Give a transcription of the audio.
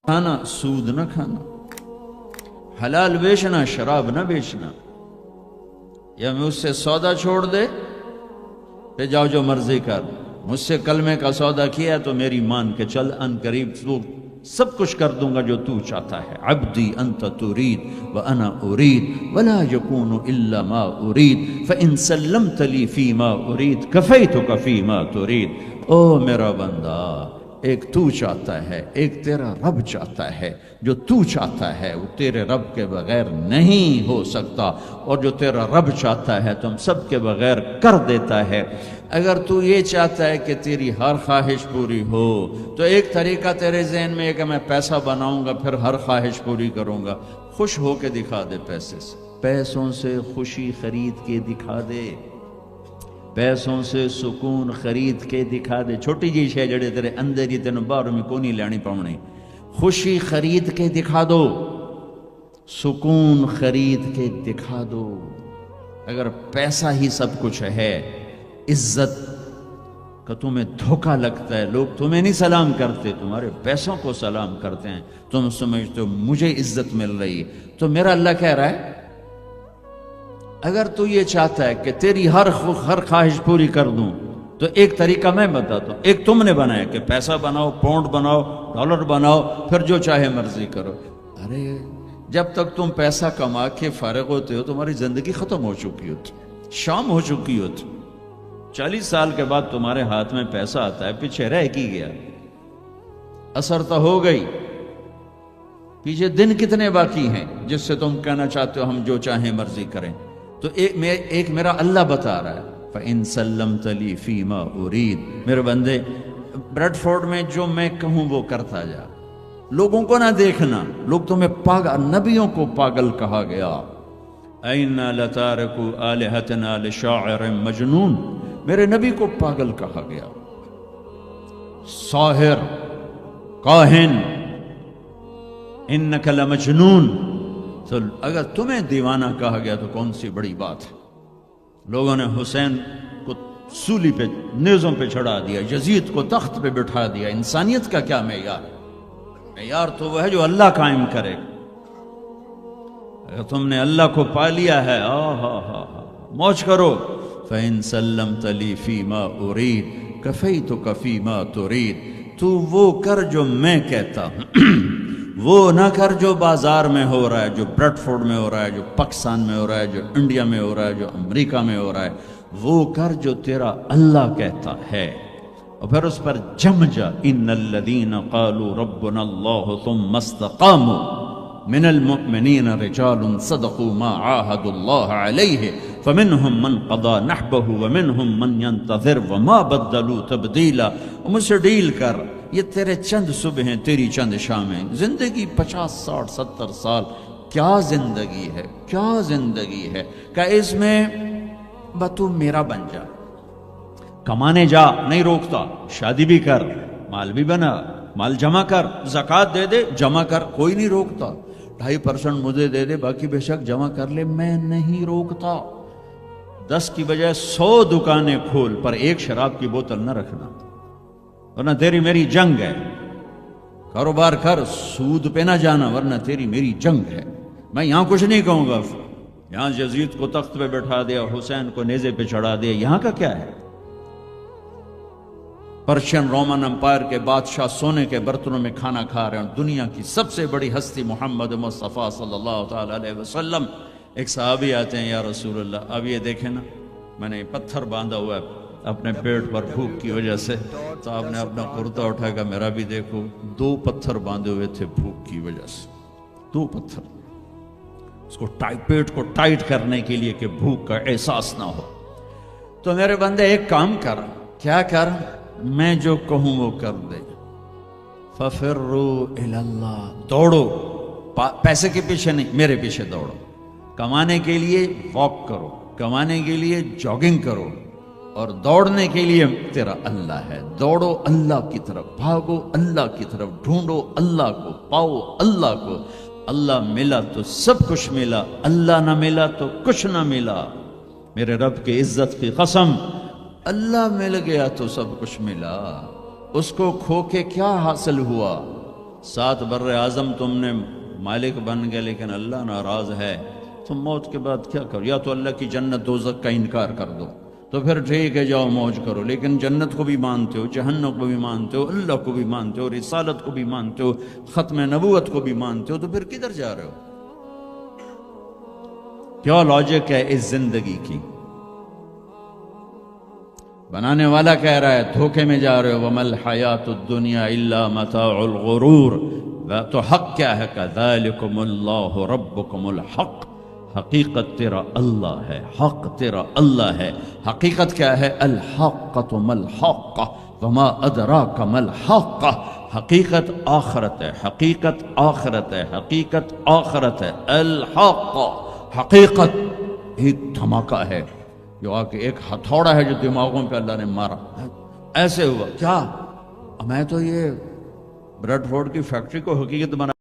کھانا سود نہ کھانا، حلال بیچنا شراب نہ بیچنا، یا مجھ سے سودا چھوڑ دے پہ جاؤ جو مرضی کر، مجھ سے کلمے کا سودا کیا تو میری مان کے چل، ان قریب تو سب کچھ کر دوں گا جو تو چاہتا ہے۔ عبدی انت ترید وانا ارید ولا یکون الا ما ارید فان سلمت لی فیما ارید کفیتک فیما ترید۔ او میرا بندہ، ایک تو چاہتا ہے، ایک تیرا رب چاہتا ہے، جو تو چاہتا ہے وہ تیرے رب کے بغیر نہیں ہو سکتا، اور جو تیرا رب چاہتا ہے تم سب کے بغیر کر دیتا ہے۔ اگر تو یہ چاہتا ہے کہ تیری ہر خواہش پوری ہو تو ایک طریقہ تیرے ذہن میں ہے کہ میں پیسہ بناؤں گا پھر ہر خواہش پوری کروں گا۔ خوش ہو کے دکھا دے پیسے سے، پیسوں سے خوشی خرید کے دکھا دے، پیسوں سے سکون خرید کے دکھا دے۔ چھوٹی جی شے جڑے تیرے اندر ہی تینوں باہر میں کونی لینی پاؤنی، خوشی خرید کے دکھا دو، سکون خرید کے دکھا دو۔ اگر پیسہ ہی سب کچھ ہے، عزت کا تمہیں دھوکہ لگتا ہے، لوگ تمہیں نہیں سلام کرتے، تمہارے پیسوں کو سلام کرتے ہیں، تم سمجھتے ہو مجھے عزت مل رہی ہے، تو میرا اللہ کہہ رہا ہے اگر تو یہ چاہتا ہے کہ تیری ہر خواہش پوری کر دوں تو ایک طریقہ میں بتاتا ہوں۔ ایک تم نے بنایا کہ پیسہ بناؤ، پاؤنڈ بناؤ، ڈالر بناؤ، پھر جو چاہے مرضی کرو۔ ارے جب تک تم پیسہ کما کے فارغ ہوتے ہو تمہاری زندگی ختم ہو چکی ہوتی، شام ہو چکی ہوتی۔ 40 سال کے بعد تمہارے ہاتھ میں پیسہ آتا ہے، پیچھے رہ کی گیا، اثر تو ہو گئی، پیچھے دن کتنے باقی ہیں جس سے تم کہنا چاہتے ہو ہم جو چاہیں مرضی کریں۔ تو ایک میرا اللہ بتا رہا ہے فَإِن سَلَّمْتَ لِي فِي مَا أُرِيد، میرے بندے بریڈ فورڈ میں جو میں کہوں وہ کرتا جا، لوگوں کو نہ دیکھنا، لوگ تمہیں پاگل، نبیوں کو پاگل کہا گیا۔ اَإِنَّا لَتَارِكُو آلِهَتِنَا لِشَاعِرٍ مَجْنُونَ، میرے نبی کو پاگل کہا گیا، ساحر، کاہن، اِنَّكَ لَمَجْنُونَ۔ تو اگر تمہیں دیوانہ کہا گیا تو کون سی بڑی بات ہے۔ لوگوں نے حسین کو سولی پہ، نیزوں پہ چڑھا دیا، یزید کو تخت پہ بٹھا دیا، انسانیت کا کیا معیار ہے؟ معیار تو وہ ہے جو اللہ قائم کرے گا۔ اگر تم نے اللہ کو پا لیا ہے، موج کرو۔ فَإِن سَلَّمْتَ لِي فِي مَا أُرِيد كَفَيْتُكَ فِي مَا تُرِيد، تو وہ کر جو میں کہتا ہوں، وہ نہ کر جو بازار میں ہو رہا ہے، جو بریڈ فورڈ میں ہو رہا ہے، جو پاکستان میں ہو رہا ہے، جو انڈیا میں ہو رہا ہے، جو امریکہ میں ہو رہا ہے، وہ کر جو تیرا اللہ کہتا ہے، اور پھر اس پر جم جا۔ ان الذین قالوا ربنا اللہ ثم استقاموا من المؤمنین رجال صدقوا ما عاهدوا اللہ علیہ فمنهم من قضى نحبه ومنهم من ينتظر وما بدلوا تبدیلا۔ مجھ سے ڈیل کر، یہ تیرے چند صبح ہیں، تیری چند شامیں، زندگی 50 60 70 سال، کیا زندگی ہے، کیا زندگی ہے کہ اس میں تو میرا بن جا، کمانے جا، نہیں روکتا، شادی بھی کر، مال بھی بنا، مال جمع کر، زکوٰۃ دے دے، جمع کر، کوئی نہیں روکتا، 2.5% مجھے دے دے، باقی بے شک جمع کر لے، میں نہیں روکتا۔ 10 کی بجائے 100 دکانیں کھول، پر ایک شراب کی بوتل نہ رکھنا، ورنہ تیری میری جنگ ہے۔ کاروبار کر، سود پہ نہ جانا، ورنہ تیری میری جنگ ہے۔ میں یہاں کچھ نہیں کہوں گا، یہاں یزید کو تخت پہ بٹھا دیا، حسین کو نیزے پہ چڑھا دیا، یہاں کا کیا ہے؟ پرشین رومن امپائر کے بادشاہ سونے کے برتنوں میں کھانا کھا رہے ہیں، دنیا کی سب سے بڑی ہستی محمد مصطفیٰ صلی اللہ تعالی علیہ وسلم، ایک صحابی آتے ہیں، یا رسول اللہ اب یہ دیکھیں نا، میں نے پتھر باندھا ہوا ہے اپنے پیٹ پر بھوک کی وجہ سے، تو آپ نے اپنا کرتا اٹھا کر میرا بھی دیکھو، 2 پتھر باندھے ہوئے تھے بھوک کی وجہ سے، 2 پتھر، اس کو پیٹ کو ٹائٹ کرنے کے لیے کہ بھوک کا احساس نہ ہو۔ تو میرے بندے ایک کام کر، کیا کر؟ میں جو کہوں وہ کر دے۔ فَفِرُّوا إِلَى اللَّهِ، دوڑو، پیسے کے پیچھے نہیں، میرے پیچھے دوڑو۔ کمانے کے لیے واک کرو، کمانے کے لیے جاگنگ کرو، اور دوڑنے کے لیے تیرا اللہ ہے۔ دوڑو اللہ کی طرف، بھاگو اللہ کی طرف، ڈھونڈو اللہ کو، پاؤ اللہ کو۔ اللہ ملا تو سب کچھ ملا، اللہ نہ ملا تو کچھ نہ ملا۔ میرے رب کی عزت کی قسم، اللہ مل گیا تو سب کچھ ملا، اس کو کھو کے کیا حاصل ہوا؟ 7 بر اعظم تم نے مالک بن گئے لیکن اللہ ناراض ہے، تم موت کے بعد کیا کرو؟ یا تو اللہ کی جنت دوزخ کا انکار کر دو تو پھر ٹھیک ہے جاؤ موج کرو، لیکن جنت کو بھی مانتے ہو، جہنم کو بھی مانتے ہو، اللہ کو بھی مانتے ہو، رسالت کو بھی مانتے ہو، ختم نبوت کو بھی مانتے ہو، تو پھر کدھر جا رہے ہو؟ کیا لاجک ہے اس زندگی کی؟ بنانے والا کہہ رہا ہے دھوکے میں جا رہے ہو، وَمَا الْحَيَاةُ الدُّنْيَا إِلَّا مَتَاعُ الْغُرُورِ، تو حق کیا ہے؟ كَذَلِكُمُ اللَّهُ رَبُّكُمُ الْحَقِّ، حقیقت تیرا اللہ ہے، حق تیرا اللہ ہے۔ حقیقت کیا ہے؟ الحقۃ ما الحق وما ادراک ما الحق، حقیقت آخرت ہے، حقیقت آخرت ہے، حقیقت آخرت ہے۔ الحق حقیقت ایک دھماکہ ہے جو آ کے ایک ہتھوڑا ہے جو دماغوں پہ اللہ نے مارا، ایسے ہوا کیا؟ میں تو یہ بریڈ فورڈ کی فیکٹری کو حقیقت بنا